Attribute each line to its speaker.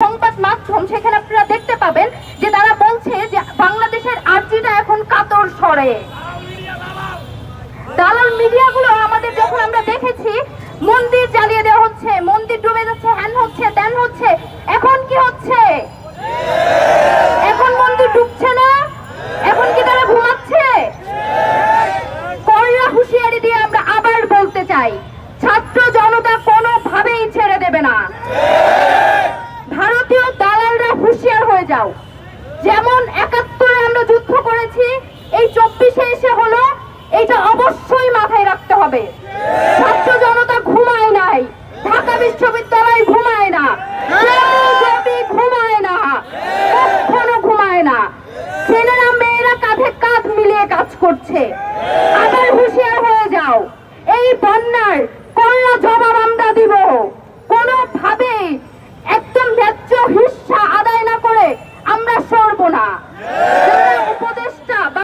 Speaker 1: সংবাদ মাধ্যম সেখানে আপনারা দেখতে পাবেন যে তারা বলছে যে বাংলাদেশের আর্জিটা এখন কাতর স্বরে। দালাল মিডিয়াগুলো আমাদের যখন আমরা দেখেছি মন্দির জ্বালিয়ে দেওয়া হচ্ছে, মন্দির ডুবে যাচ্ছে, হ্যান হচ্ছে, ত্যান হচ্ছে, এখন কি হচ্ছে? এখন মন্দির ডুবছে না? এখন কি তারা ঘুমাচ্ছে? কড়া হুঁশিয়ারি দিয়ে আমরা আবার বলতে চাই, ছাত্র জনতা কোনোভাবেই ছেড়ে দেবে না। ভারতীয় দালালরা হুঁশিয়ার হয়ে যাও। যেমন ৭১-এ আমরা যুদ্ধ করেছি, এই ২৪-এ এসে হলো, এইটা অবশ্যই মাথায় রাখতে হবে। ছাত্র জনতা ঘুমায় নাই, ঢাকা বিশ্ববিদ্যালয় ঘুমায় না, ঘুমায় না, কখনো ঘুমায় না। ছেলেরা মেয়েরা কাঁধে কাঁধ মিলিয়ে কাজ করছে। আবার হুঁশিয়ার হয়ে যাও, এই বন্যার কড়া জবাব আমরা দিব। কোনোভাবেই একদম ন্যায্য হিস্সা আদায় না করে আমরা সরব না।